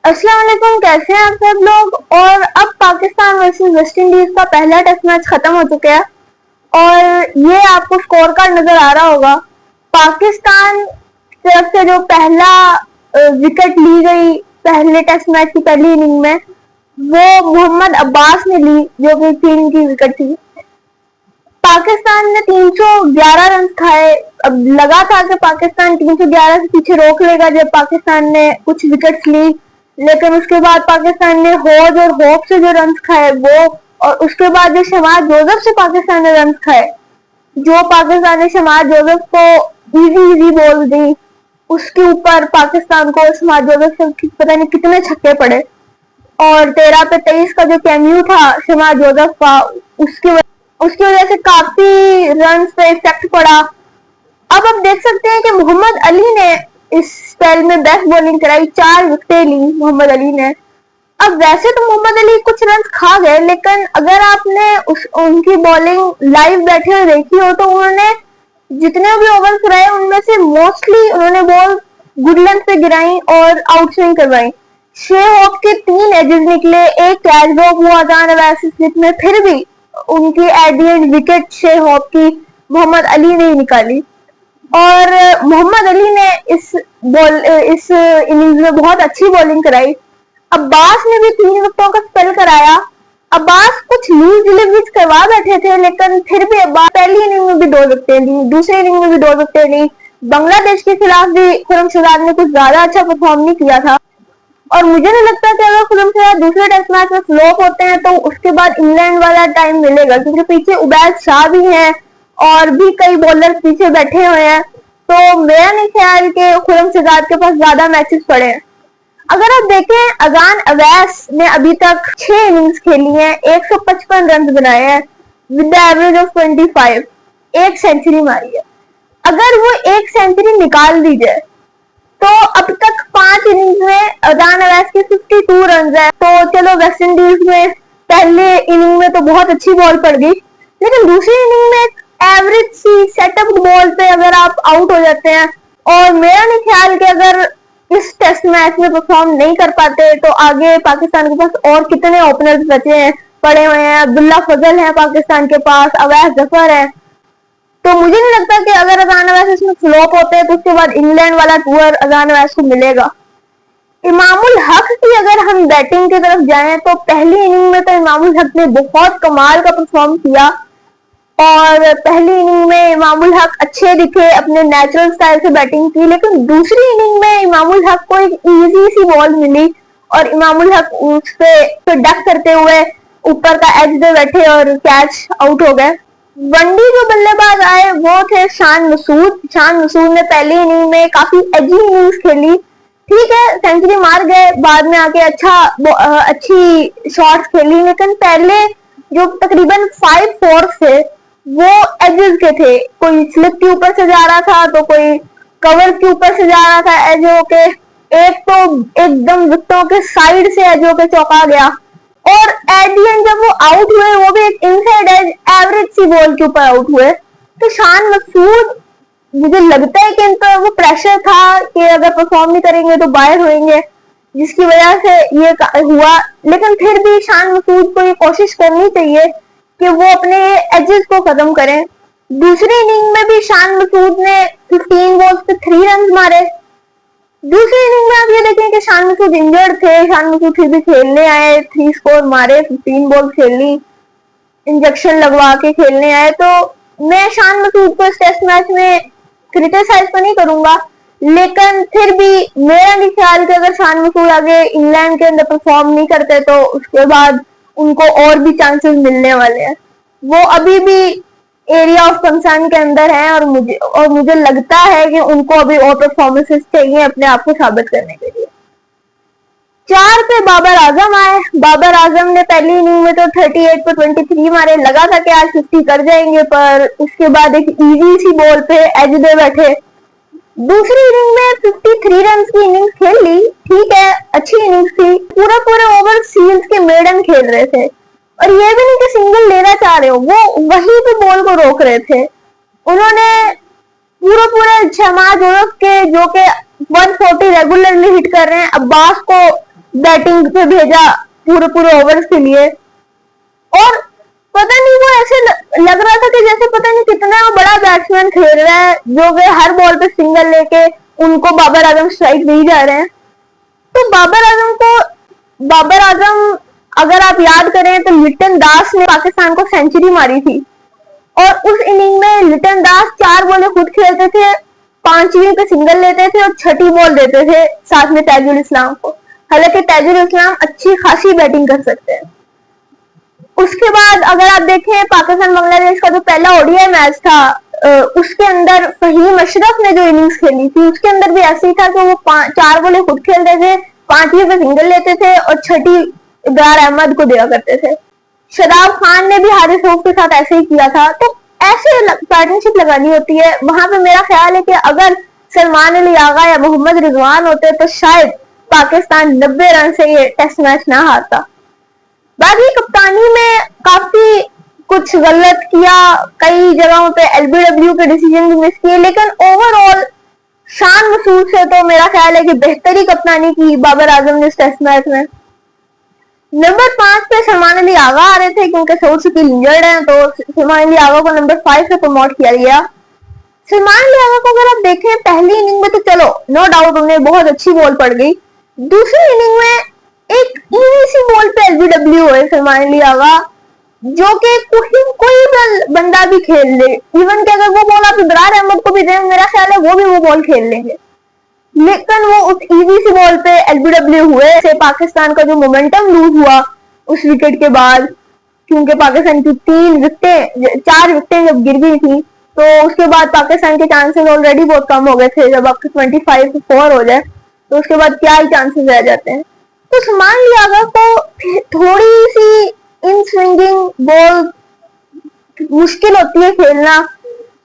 अस्सलाम वालेकुम, कैसे हैं आप सब लोग। और अब पाकिस्तान वर्सेस वेस्ट इंडीज का पहला टेस्ट मैच खत्म हो चुका है और ये आपको स्कोर कार्ड नजर आ रहा होगा। पाकिस्तान तरफ से जो पहला विकेट ली गई पहले टेस्ट मैच की पहली इनिंग में, वो मोहम्मद अब्बास ने ली, जो कि 3 की विकेट थी। पाकिस्तान ने 311 रन खाए। अब लगा था कि पाकिस्तान 311 से पीछे रोक लेगा जब पाकिस्तान ने कुछ विकेट ली, लेकिन उसके बाद पाकिस्तान ने हौज और होप से जो रन खाए वो, और उसके बाद जो शहबाज जोसेफ से पाकिस्तान ने रन खाए, जो पाकिस्तान ने शहबाज जोसेफ को इजी बॉल दी, उसके ऊपर पाकिस्तान को शहबाज जोसेफ से पता नहीं कितने छक्के पड़े। और 13 पे 23 का जो कैम्यू था शहबाज जोसेफ का, उसकी वजह से काफी रन पे इफेक्ट पड़ा। अब आप देख सकते हैं कि मोहम्मद अली ने इस स्पेल में बेस्ट बॉलिंग कराई, 4 विकेटें ली मोहम्मद अली ने। अब वैसे तो मोहम्मद अली कुछ रन खा गए, लेकिन अगर आपने उनकी बॉलिंग लाइव बैठे हुए देखी हो तो उन्होंने जितने भी ओवर कराए उनमें से मोस्टली उन्होंने बॉल गुड लेंथ पे गिराई और आउट स्विंग करवाई। शे होप के 3 एजेस निकले, एक कैच ड्रॉप हुआ था नवासी स्मिथ में, फिर भी उनकी एट द एंड विकेट शे होप की मोहम्मद अली ने निकाली। और मोहम्मद अली ने इस इनिंग्स में बहुत अच्छी बॉलिंग कराई। अब्बास ने भी 3 विकेटों का स्पेल कराया। अब्बास कुछ लूज डिलीवरीज करवा बैठे थे, लेकिन फिर भी अब्बास पहली इनिंग में भी 2 विकेटें ली, दूसरी इनिंग में भी 2 विकेटें ली। बांग्लादेश के खिलाफ भी खुर्रमशहजाद ने कुछ ज्यादा अच्छा परफॉर्म नहीं किया था। और मुझे नहीं लगता कि अगर खुर्रमशहजाद दूसरे टेस्ट मैच में फ्लॉप होते हैं तो उसके बाद इंग्लैंड वाला टाइम मिलेगा, क्योंकि पीछे उबैद शाह भी हैं और भी कई बॉलर पीछे बैठे हुए हैं। तो मेरा नहीं ख्याल कि खुर्रमशहजाद के पास ज्यादा मैचेस पड़े हैं। अगर आप देखें, अजान अवैस ने अभी तक 6 इनिंग्स खेली हैं, 155 रन बनाए हैं विद द एवरेज ऑफ 25, एक सेंचुरी मारी है। अगर वो एक सेंचुरी निकाल दी जाए तो अब तक 5 इनिंग्स में अजान अवैस के 52 रन है। तो चलो, वेस्ट इंडीज में पहले इनिंग में तो बहुत अच्छी बॉल पड़ गई, लेकिन दूसरी इनिंग में एवरेज सी सेटअप बॉल पे अगर आप आउट हो जाते हैं, और मेरा नहीं ख्याल कि अगर इस टेस्ट मैच में परफॉर्म नहीं कर पाते तो आगे पाकिस्तान के पास और कितने ओपनर्स बचे हैं, पड़े हुए हैं। अब्दुल्ला फजल है पाकिस्तान के पास, अवैस जफर है। तो मुझे नहीं लगता कि अगर अजान अवैस इसमें फ्लॉप होते हैं तो उसके बाद इंग्लैंड वाला टूर अजान अवैस को मिलेगा। इमामुल हक की अगर हम बैटिंग की तरफ जाएं तो पहली इनिंग में तो इमामुल हक ने बहुत कमाल का परफॉर्म किया, और पहली इनिंग में इमामुल हक अच्छे दिखे, अपने नेचुरल स्टाइल से बैटिंग की। लेकिन दूसरी इनिंग में इमामुल हक को एक इजी सी बॉल मिली और इमामुल हक उस पे डक करते हुए ऊपर का एज पे बैठे और कैच आउट हो गए। वनडे जो बल्लेबाज आए वो थे शान मसूद। शान मसूद ने पहली इनिंग में काफी एजी इनिंग्स खेली, ठीक है, सेंचुरी मार गए, बाद में आके अच्छी शॉट्स खेली, लेकिन पहले जो तकरीबन 5-4 थे वो एजेस के थे। कोई स्लिप के ऊपर से जा रहा था तो कोई कवर के ऊपर से जा रहा था एज होके, एक तो एकदम विकेटों के साइड से एज होके चौंका गया। और एट द एंड जब वो आउट हुए वो भी एक इनसाइड एज एवरेज सी बॉल के ऊपर आउट हुए। तो शान मसूद, मुझे लगता है कि इनका वो प्रेशर था कि अगर परफॉर्म नहीं करेंगे तो बाहर होंगे, जिसकी वजह से ये हुआ। लेकिन फिर भी शान मसूद को ये कोशिश करनी चाहिए कि वो अपने एजेस को खत्म करें। दूसरी इनिंग में भी शान मसूद ने 15 बॉल्स पे 3 रन मारे। दूसरी इनिंग में आप ये देखें कि शान मसूद इंजर्ड थे, शान मसूद फिर भी खेलने आए, 3 स्कोर मारे, 15 बॉल खेली, इंजेक्शन लगवा के खेलने आए। तो मैं शान मसूद को इस टेस्ट मैच में क्रिटिसाइज तो नहीं करूंगा, लेकिन फिर भी मेरा नहीं ख्याल कि अगर शान मसूद आगे इंग्लैंड के अंदर परफॉर्म नहीं करते तो उसके बाद उनको और भी चांसेस मिलने वाले हैं। वो अभी भी एरिया ऑफ कंसर्न के अंदर हैं और मुझे लगता है कि उनको अभी और परफॉर्मेंसेस चाहिए अपने आप को साबित करने के लिए। 4 पे बाबर आजम आए। बाबर आजम ने पहली इनिंग में तो 38 पे 23 मारे, लगा था कि आज 50 कर जाएंगे, पर उसके बाद एक इजी सी बॉल पे एज पे बैठे। दूसरी इनिंग में 53 रन की इनिंग खेल ली, ठीक है, अच्छी इनिंग थी। पूरे ओवर सील्स के मेडन खेल रहे थे, और ये भी नहीं कि सिंगल लेना चाह रहे हो, वो वहीं पे बॉल को रोक रहे थे। उन्होंने पूरे शहबाज जोसेफ के, जो के 140 रेगुलरली हिट कर रहे हैं, अब्बास को बैटिंग पे भेजा पूरे पूरे ओवर्स के लिए। और पता नहीं वो ऐसे लग रहा था कि जैसे पता नहीं कितना बड़ा बैट्समैन खेल रहा है, जो वे हर बॉल पे सिंगल लेके उनको बाबर आजम स्ट्राइक दी जा रहे हैं। तो बाबर आजम अगर आप याद करें तो लिटन दास ने पाकिस्तान को सेंचुरी मारी थी, और उस इनिंग में लिटन दास 4 बॉलें खुद खेलते थे, 5वीं पे सिंगल लेते थे और 6ठी बॉल देते थे साथ में ताजुल इस्लाम को। हालांकि ताजुल इस्लाम अच्छी खासी बैटिंग कर सकते हैं। उसके बाद अगर आप देखें पाकिस्तान बांग्लादेश का जो पहला ओडीआई मैच था, उसके अंदर फहीम अशरफ ने जो इनिंग्स खेली थी उसके अंदर भी ऐसे ही था कि वो 4 बॉलें खुद खेलते थे, 5वीं पे सिंगल लेते थे और 6ठी इब्रार अहमद को दिया करते थे। शदाब खान ने भी हारिस रऊफ के साथ ऐसे ही किया था। तो ऐसे पार्टनरशिप लगानी होती है। वहां पे मेरा ख्याल है कि अगर सलमान अली आगा या मोहम्मद रिजवान होते तो शायद पाकिस्तान 90 रन से ये टेस्ट मैच ना हारता। बाकी कप्तानी में काफी कुछ गलत किया, कई जगहों पे एलबीडब्ल्यू के डिसीजन भी मिस किए, लेकिन ओवरऑल शान मसूद से तो मेरा ख्याल है कि बेहतरी कप्तानी की बाबर आजम ने इस टेस्ट मैच में। नंबर 5 पे सलमान अली आगा आ रहे थे क्योंकि सऊद शकील इंजर्ड है, तो सलमान अली आगा को नंबर 5 पे प्रमोट किया गया। सलमान अली आगा को अगर आप देखें पहली इनिंग में तो चलो नो डाउट उन्हें बहुत अच्छी बॉल पड़ गई, दूसरी इनिंग में एक इजी सी बॉल पे एलबीडब्ल्यू है सलमान अली आगा, जो कि कोई बंदा भी खेल ले, इवन कि अगर वो बॉल आप इब्रार अहमद को भी दें मेरा ख्याल है वो भी वो बॉल खेल लेंगे, लेकिन वो उस इजी सी बॉल पे एलबीडब्ल्यू हुए से पाकिस्तान का जो मोमेंटम लूज हुआ उस विकेट के बाद, क्योंकि पाकिस्तान की 4 विकेटें जब गिर गई थी तो उसके बाद पाकिस्तान के चांसेस ऑलरेडी बहुत कम हो गए थे। जब आपके 25-4 हो जाए तो उसके बाद क्या ही चांसेस रह जाते हैं। तो सलमान अली आगा को थोड़ी सी इन स्विंगिंग बॉल मुश्किल होती है खेलना।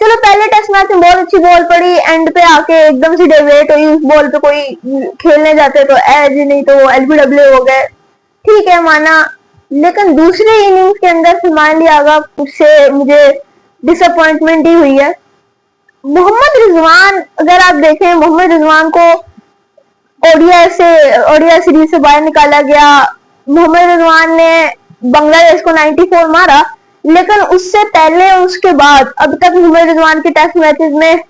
चलो पहले टेस्ट मैच में बहुत अच्छी बॉल पड़ी, एंड पे आके एकदम से डेविएट हुई, उस बॉल पे कोई खेलने जाते तो एज, नहीं तो एलबीडब्ल्यू हो गए, ठीक है माना। लेकिन दूसरे इनिंग्स के अंदर सलमान अली आगा से मुझे डिसअपॉइंटमेंट ही हुई है। मोहम्मद रिजवान अगर आप देखें, मोहम्मद रिजवान को ओडीआई सीरीज से बाहर निकाला गया। मोहम्मद रिजवान ने बांग्लादेश को 94 मारा, लेकिन उससे पहले उसके बाद अब तक मोहम्मद रिजवान के टेस्ट मैचेस में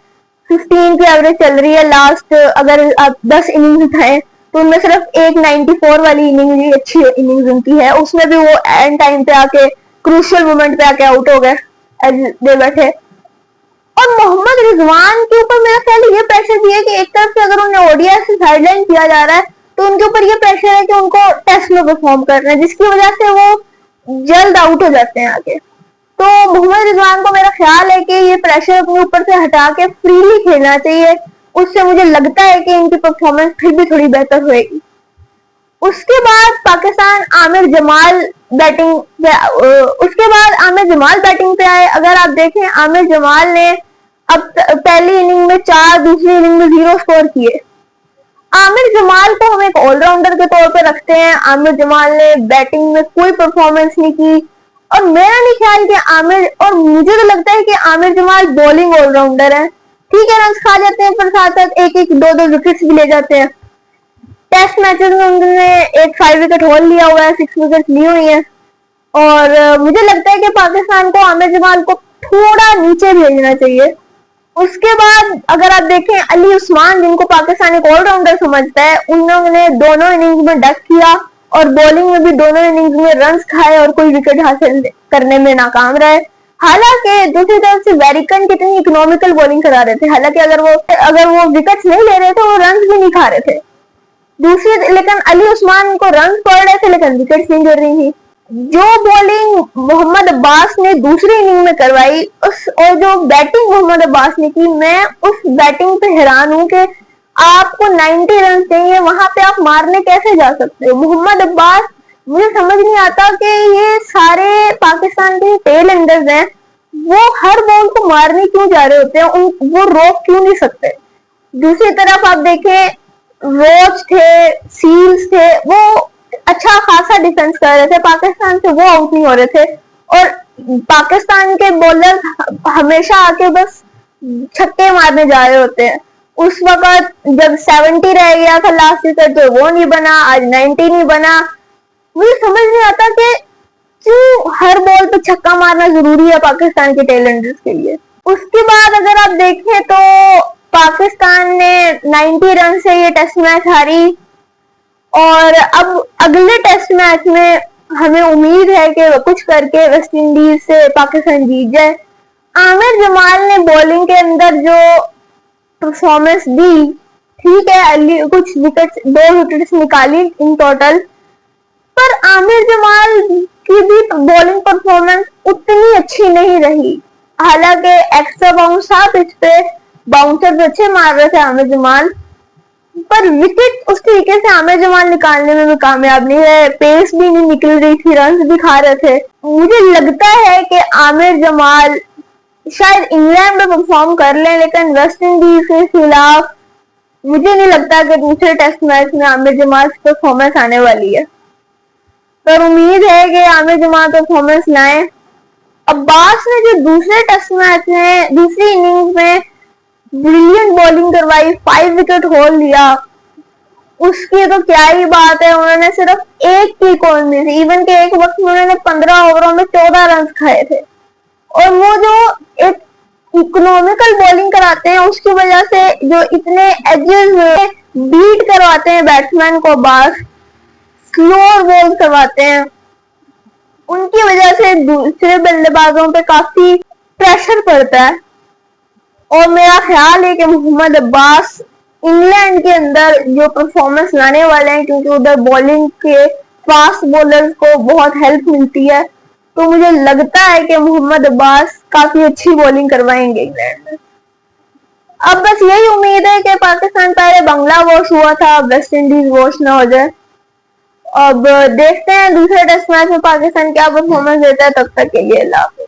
15 की एवरेज चल रही है। लास्ट अगर आप 10 इनिंग्स उठाएं तो उनमें सिर्फ एक 94 वाली इनिंग ही अच्छी इनिंग्स उनकी है, उसमें भी वो एंड टाइम पे आके क्रूशियल मोमेंट पे आके आउट हो गए दे बैठे। और मोहम्मद रिजवान के ऊपर मेरा ख्याल ये प्रेशर भी है कि एक तरफ से अगर उन्हें ओडीआई से साइडलाइन किया जा रहा है तो उनके ऊपर ये प्रेशर है कि उनको टेस्ट में परफॉर्म करना है, जिसकी वजह से वो जल्द आउट हो जाते हैं आगे। तो मोहम्मद रिजवान को मेरा ख्याल है कि ये प्रेशर अपने ऊपर से हटा के फ्रीली खेलना चाहिए, उससे मुझे लगता है कि इनकी परफॉर्मेंस फिर भी थोड़ी बेहतर होगी। उसके बाद पाकिस्तान आमिर जमाल बैटिंग पे आए। अगर आप देखें आमिर जमाल ने अब पहली इनिंग में 4, दूसरी इनिंग में 0 स्कोर किए। आमिर जमाल को हम एक ऑलराउंडर के तौर पर रखते हैं, आमिर जमाल ने बैटिंग में कोई परफॉर्मेंस नहीं की, और मेरा नहीं ख्याल कि आमिर, और मुझे तो लगता है कि आमिर जमाल बॉलिंग ऑलराउंडर है, ठीक है रन खा जाते हैं पर साथ साथ 1-1, 2-2 विकेट्स भी ले जाते हैं। टेस्ट मैचेस में उन्होंने एक 5 विकेट होल लिया हुआ है, 6 विकेट ली हुई है, और मुझे लगता है कि पाकिस्तान को आमिर जमाल को थोड़ा नीचे भेजना चाहिए। उसके बाद अगर आप देखें अली उस्मान, जिनको पाकिस्तान एक ऑलराउंडर समझता है, उन्होंने दोनों इनिंग्स में डक किया और बॉलिंग में भी दोनों इनिंग्स में रन्स खाए और कोई विकेट हासिल करने में नाकाम रहे। हालांकि दूसरी तरफ से वेरिकन कितनी इकोनॉमिकल बॉलिंग करा रहे थे, हालांकि अगर वो विकेट्स नहीं ले रहे थे वो रन्स भी नहीं खा रहे थे। लेकिन अली उस्मान को रन्स पड़ रहे थे लेकिन विकेट्स नहीं गिर रही थी। जो बॉलिंग मोहम्मद अब्बास ने दूसरी इनिंग में करवाई और जो बैटिंग मोहम्मद अब्बास ने की, मैं उस बैटिंग पे हैरान हूं कि आपको 90 रन चाहिए, वहां पे आप मारने कैसे जा सकते हो। मोहम्मद अब्बास, मुझे समझ नहीं आता कि ये सारे पाकिस्तान के टेल एंडर्स हैं, वो हर बॉल को मारने क्यों जा रहे होते हैं, वो रोक क्यों नहीं सकते। दूसरी तरफ आप देखें रोच थे, सील्स थे, वो अच्छा खासा डिफेंस कर रहे थे, पाकिस्तान से वो आउट नहीं हो रहे थे, और पाकिस्तान के बॉलर हमेशा आके बस छक्के मारने जा रहे होते हैं। उस वक्त जब 70 रह गया था लास्ट विकेट तो वो नहीं बना, आज 90 नहीं बना। मुझे समझ नहीं आता कि क्यों हर बॉल पे छक्का मारना जरूरी है पाकिस्तान के टेलेंटर्स के लिए। उसके बाद अगर आप देखें तो पाकिस्तान ने 90 रन से ये टेस्ट मैच हारी और अब अगले टेस्ट मैच में हमें उम्मीद है कि वो कुछ करके वेस्ट इंडीज से पाकिस्तान जीत जाए। आमिर जमाल ने बॉलिंग के अंदर जो परफॉर्मेंस दी, ठीक है, कुछ विकेट 2 विकेट्स निकाली इन टोटल, पर आमिर जमाल की भी बॉलिंग परफॉर्मेंस उतनी अच्छी नहीं रही। हालांकि एक्स्ट्रा बाउंस था पिच पे, बाउंसर्स अच्छे मार रहे थे आमिर जमाल, पर विकेट उस तरीके से आमिर जमाल निकालने में भी कामयाब नहीं है। पेस भी नहीं निकल रही थी, रन भी खा रहे थे। मुझे लगता है कि आमिर जमाल शायद इंग्लैंड में परफॉर्म कर लें, लेकिन वेस्ट इंडीज के खिलाफ मुझे नहीं लगता कि दूसरे टेस्ट मैच में आमिर जमाल की परफॉर्मेंस आने वाली है। पर उम्मीद है कि आमिर जमाल परफॉर्मेंस लाएं। अब्बास ने जो दूसरे टेस्ट मैच में दूसरी इनिंग्स में ब्रिलियंट बॉलिंग करवाई, 5 विकेट होल लिया, उसकी तो क्या ही बात है। उन्होंने सिर्फ एक की कॉल दी थी, इवन के एक वक्त में उन्होंने 15 ओवरों में 14 रन खाए थे। और वो जो एक इकोनॉमिकल बॉलिंग कराते हैं उसकी वजह से जो इतने एजेस में बीट करवाते हैं बैट्समैन को, बास स्लोअर बॉल करवाते हैं, उनकी वजह से दूसरे बल्लेबाजों पे काफी प्रेशर पड़ता है। और मेरा ख्याल है कि मोहम्मद अब्बास इंग्लैंड के अंदर जो परफॉर्मेंस लाने वाले हैं, क्योंकि उधर बॉलिंग के फास्ट बॉलर्स को बहुत हेल्प मिलती है, तो मुझे लगता है कि मोहम्मद अब्बास काफी अच्छी बॉलिंग करवाएंगे इंग्लैंड में। अब बस यही उम्मीद है कि पाकिस्तान पहले बंगला वॉश हुआ था, वेस्ट इंडीज वॉश ना हो जाए। अब देखते हैं दूसरे टेस्ट मैच में पाकिस्तान क्या परफॉर्मेंस देता है। तब तक के लिए अल्लाह।